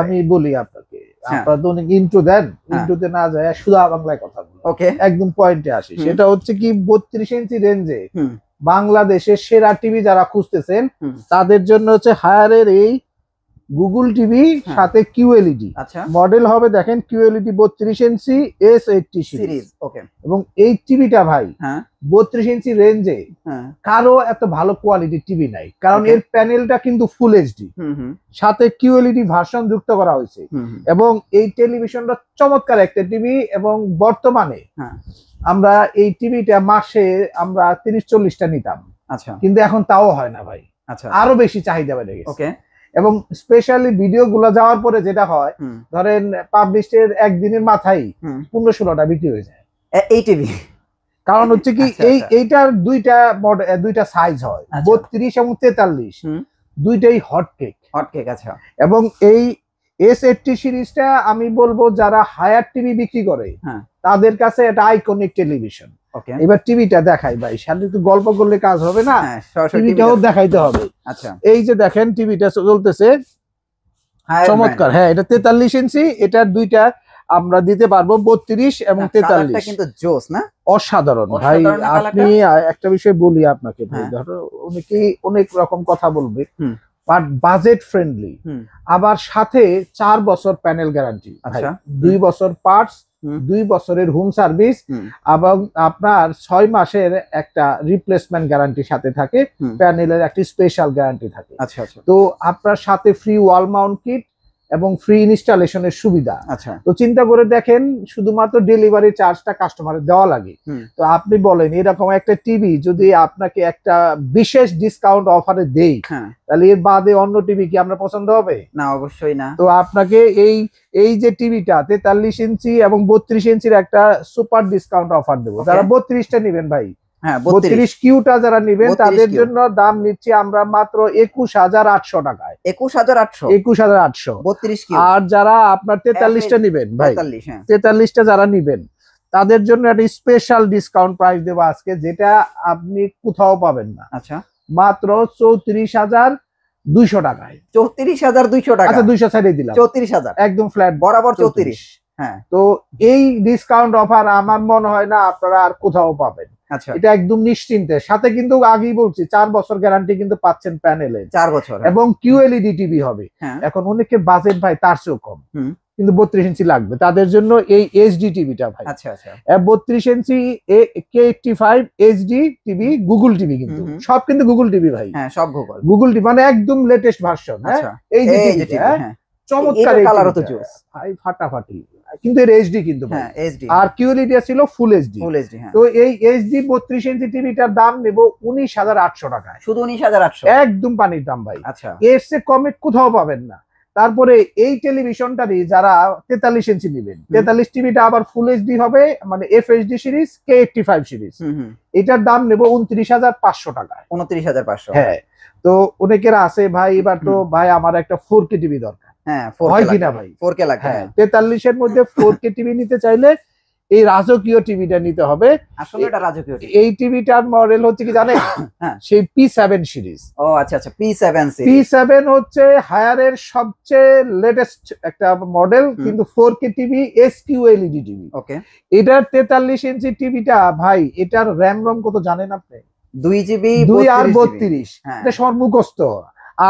আমি বলি আপনাকে, আপনারা তো অনেক ইন্ট্রো দেন, ইন্ট্রোতে না যায় শুধু বাংলায় কথা বলি, ওকে একদম পয়েন্টে আসি। সেটা হচ্ছে কি 32 ইঞ্চি রেঞ্জে বাংলাদেশের সেরা টিভি যারা খুঁজতেছেন তাদের জন্য হচ্ছে হায়ারের এই গুগল টিভি সাথে কিউএলইডি মডেল হবে। দেখেন কিউএলইডি 32 ইঞ্চি S80 সিরিজ, ওকে। এবং এই টিভিটা ভাই 32 ইঞ্চি রেঞ্জে কারো এত ভালো কোয়ালিটির টিভি নাই, কারণ এর প্যানেলটা কিন্তু ফুল এইচডি, সাথে কিউএলইডি ভার্সন যুক্ত করা হয়েছে। এবং এই টেলিভিশনটা চমৎকার একটা টিভি। এবং বর্তমানে আমরা এই টিভিটা মাসে আমরা 30-40টা নিতাম, আচ্ছা, কিন্তু এখন তাও হয় না ভাই, আচ্ছা, আরো বেশি চাহিদা বেড়ে গেছে, ওকে। এবং স্পেশালি ভিডিও গুলো যাওয়ার পরে যেটা হয়, ধরেন পাবলিশের একদিনের মাথায় 15-16টা বিক্রি হয়ে যায় এই টিভি। কারণ হচ্ছে কি এইটার দুইটা সাইজ হয়, 32 এবং 43, দুইটাই হটকেক, আচ্ছা। এবং এই S80 সিরিজটা আমি বলবো যারা হায়ার টিভি বিক্রি করে তাদের কাছে এটা আইকনিক টেলিভিশন। এবার টিভিটা দেখাই ভাই, সাথে তো গল্প করলে কাজ হবে না, টিভিটাও দেখাইতে হবে। আচ্ছা, এই যে দেখেন টিভিটা চলতেছে চমৎকার। হ্যাঁ, এটা 43 ইঞ্চি, এটার দুইটা আমরা দিতে পারবো 32 এবং 43। কিন্তু জোস না, অসাধারণ ভাই। আপনি একটা বিষয় বলি আপনাকে, ধরো অনেকেই অনেক রকম কথা বলবে, বাট বাজেট ফ্রেন্ডলি, আবার সাথে 4 বছর প্যানেল গ্যারান্টি, 2 বছর পার্টস, 2 বছরের হোম সার্ভিস, এবং আপনার 6 মাসের একটা রিপ্লেসমেন্ট গ্যারান্টি সাথে থাকে, প্যানেলের একটা স্পেশাল গ্যারান্টি থাকে। আচ্ছা, তো আপনার সাথে ফ্রি ওয়াল মাউন্ট কিট এবং ফ্রি ইনস্টলেশনের সুবিধা। আচ্ছা, তো চিন্তা করে দেখেন, শুধুমাত্র ডেলিভারি চার্জটা কাস্টমারের দেওয়া লাগে। তো আপনি বলেন এরকম একটা টিভি যদি আপনাকে একটা বিশেষ ডিসকাউন্ট অফারে দেই, তাহলে এর বাদে অন্য টিভি কি আমরা পছন্দ হবে? না, অবশ্যই না। তো আপনাকে এই যে টিভিটা 43 ইঞ্চি এবং 32 ইঞ্চির একটা সুপার ডিসকাউন্ট অফার দেবো। যারা 32টা নেবেন ভাই, 32 কিউটা যারা নিবেন তাদের জন্য দাম নিচ্ছি আমরা মাত্র 21,800 টাকায়। 21,800। আর যারা আপনার 43টা নিবেন ভাই, 43টা যারা নিবেন তাদের জন্য একটা স্পেশাল ডিসকাউন্ট প্রাইস দেবো আজকে, যেটা আপনি কোথাও পাবেন না। আচ্ছা, মাত্র 34,200 টাকায়। 34,200 টাকা। আচ্ছা, 200 ছাড়িয়ে দিলাম, 34,000 একদম ফ্ল্যাট বরাবর 34। হ্যাঁ, তো এই ডিসকাউন্ট অফার আমার মনে হয় না আপনারা আর কোথাও পাবেন। আচ্ছা, এটা একদম নিশ্চিন্তে, সাথে কিন্তু আগেই বলছি 4 বছর গ্যারান্টি কিন্তু পাচ্ছেন প্যানেলে, 4 বছর, এবং কিউএলইডি টিভি হবে। এখন অনেকের বাজেট ভাই তার চেয়েও কম, কিন্তু 32 ইঞ্চি লাগবে, তাদের জন্য এই এইচডি টিভিটা ভাই। আচ্ছা, 32 ইঞ্চি K85 HD TV, Google TV, কিন্তু সব কিন্তু গুগল টিভি ভাই। হ্যাঁ, সব গুগল টিভি, মানে একদম লেটেস্ট ভার্সন। হ্যাঁ, এই যে টিভি, চমৎকার কালার, তো জোস ভাই, ফাটাফাটি। কিন্তু এর এইচডি কিন্তু, আর কিউএলইডি ছিল ফুল এইচডি। তো এই এইচডি 32 ইঞ্চি টিভিটার দাম নেব 19,800 টাকায়। শুধু 19,800, একদম পানির দাম ভাই। আচ্ছা, এর চেয়ে কমে কোথাও পাবেন না। তারপরে এই টেলিভিশনটারই যারা 43 ইঞ্চি নেবেন, 43 টিভিটা আবার ফুল এইচডি হবে, মানে FHD সিরিজ, K85 সিরিজ, এটার দাম নেব 29,500 টাকায়। 29,500। হ্যাঁ, তো অনেকের আছে ভাই এবার তো ভাই আমার একটা 4K টিভি দরকার। হ্যাঁ, 4K লাগে। হ্যাঁ, 43 এর মধ্যে 4K টিভি নিতে চাইলে এই রাজকীয় টিভিটা নিতে হবে। আসলে এটা রাজকীয় টিভি। এই টিভিটার মডেল হচ্ছে কি জানেন? সেই P7 সিরিজ। ও আচ্ছা, P7 সিরিজ। P7 হচ্ছে হায়ারের সবচেয়ে লেটেস্ট একটা মডেল, কিন্তু 4K টিভি, SQLED টিভি। ওকে, এটার 43 ইঞ্চি টিভিটা ভাই, এটার র‍্যাম রম কত জানেন আপনি? 2 জিবি, 2 আর 32। এটা সর্বমুখস্থ।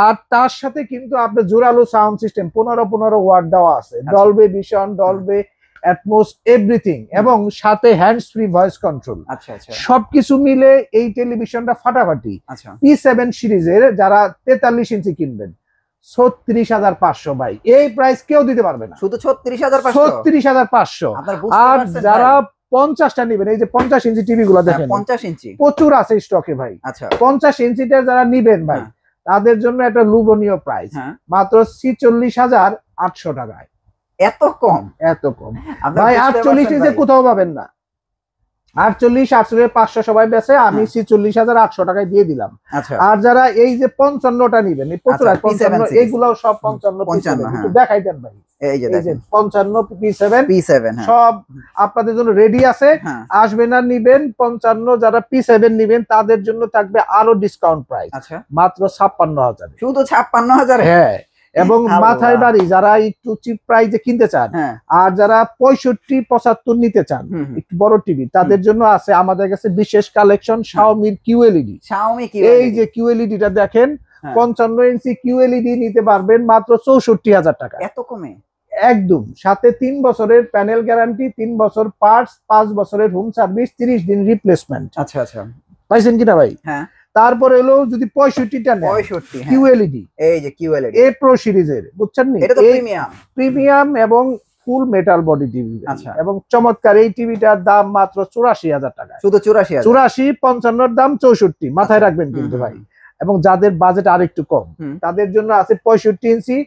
আর তার সাথে কিন্তু আপনার জোরালো সাউন্ড সিস্টেম 15 ওয়াট দেওয়া আছে, ডলবে ভিশন, ডলবে অ্যাটমস, এভরিথিং, এবং সাথে হ্যান্ডস ফ্রি ভয়েস কন্ট্রোল। আচ্ছা, সবকিছু মিলে এই টেলিভিশনটা ফাটাফাটি। আচ্ছা, P7 সিরিজের যারা 43 ইঞ্চি কিনবেন 36,500 ভাই, এই প্রাইস কেউ দিতে পারবে না, শুধু 36,500। 36,500। আর যারা 50টা নেবেন, এই যে 50 ইঞ্চি টিভি গুলো দেখেন, 50 ইঞ্চি প্রচুর আছে স্টকে ভাই। আচ্ছা, 50 ইঞ্চিটা যারা নিবেন ভাই, তাদের জন্য একটা লোভনীয় প্রাইস, মাত্র 46,800 টাকায়। এত কম? এত কম ভাই, 48 ইঞ্চি কোথাও পাবেন না। 48,500 সবাই বেচে, আমি 46,800 টাকায় দিয়ে দিলাম। আর যারা এই যে 55টা নিবেন, এই প্রচুর 55, এইগুলাও সব 55 দেখাই দেন ভাই। এই যে 55 P7 সব আপনাদের জন্য রেডি আছে, আসবেন আর নিবেন। 55 যারা P7 নিবেন তাদের জন্য থাকবে আরো ডিসকাউন্ট প্রাইস, মাত্র 56,000। শুধু 56,000? হ্যাঁ, এবং মাথায় বাড়ি যারা একটু চিপ প্রাইজে কিনতে চান, আর যারা 65-75 নিতে চান একটু বড় টিভি, তাদের জন্য আছে আমাদের কাছে বিশেষ কালেকশন Xiaomi QLED। এই যে QLED টা দেখেন, 55 ইঞ্চি QLED নিতে পারবেন মাত্র 64,000 টাকা। এত কমে একদম, সাথে 3 বছরের প্যানেল গ্যারান্টি, 3 বছর পার্টস, 5 বছরের হোম সার্ভিস, 30 দিন রিপ্লেসমেন্ট। আচ্ছা আচ্ছা, পাইছেন কিনা ভাই? হ্যাঁ। তারপরে হলো যদি 65টা নেন, 65 QLED, এই যে QLED A Pro সিরিজের, বুঝছেন নি? এটা তো প্রিমিয়াম এবং ফুল মেটাল বডি টিভি। আচ্ছা, এবং চমৎকার এই টিভিটার দাম মাত্র 84,000 টাকা। শুধু 84,000? 84, 55 দাম 64, মাথায় রাখবেন কিন্তু ভাই। এবং যাদের বাজেট আরেকটু কম, তাদের জন্য আছে 65 ইঞ্চি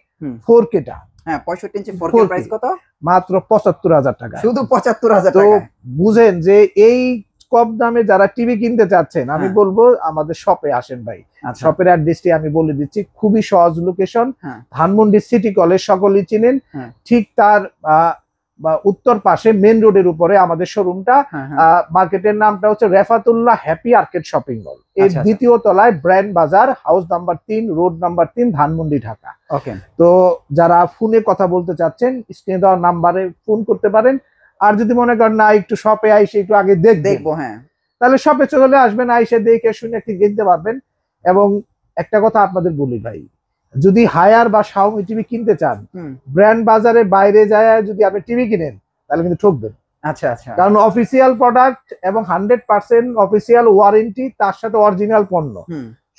4K টা। হ্যাঁ, 65 ইঞ্চি 4K প্রাইস কত? মাত্র 75,000 টাকা। শুধু 75,000 টাকা। তো বুঝেন যে এই কম দামে যারা টিভি কিনতে চাচ্ছেন, আমি বলবো আমাদের শপে আসেন ভাই। শপের অ্যাড্রেসটি আমি বলে দিচ্ছি, খুবই সহজ লোকেশন, ধানমন্ডি সিটি কলেজ সকলেই চিনেন, ঠিক তার উত্তর পাশে মেন রোডের উপরে আমাদের শোরুমটা। মার্কেটের নামটা হচ্ছে Refatullah Happy Arcade shopping mall, এর দ্বিতীয় তলায় brand bazaar, house number 3, road number 3, Dhanmondi, Dhaka. Okay, তো যারা ফোনে কথা বলতে চাচ্ছেন স্ক্রিনে দেওয়া নাম্বারে ফোন করতে পারেন। আর যদি মনে করেন না একটু শপে আইসে একটু আগে দেখবো, হ্যাঁ, তাহলে শপে চলে আসবেন, আইসে দেখে শুনে কিনতে পারবেন। এবং একটা কথা আপনাদের বলি ভাই, যদি হায়ার বা Xiaomi টিভি কিনতে চান, ব্র্যান্ড বাজারে বাইরে যায় যদি আপনি টিভি কিনেন, তাহলে কিন্তু ঠকবেন। আচ্ছা আচ্ছা, কারণ অফিসিয়াল প্রোডাক্ট এবং 100% অফিসিয়াল ওয়ারেন্টি, তার সাথে অরিজিনাল পণ্য,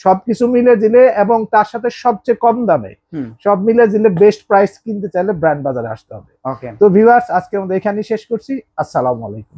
সবকিছু মিলে দিলে এবং তার সাথে সবচেয়ে কম দামে, সব মিলে দিলে বেস্ট প্রাইস কিনতে চাইলে ব্র্যান্ড বাজারে আসতে হবে। ওকে, তো ভিউয়ার্স, আজকে আমরা এখানেই শেষ করছি। আসসালামু আলাইকুম।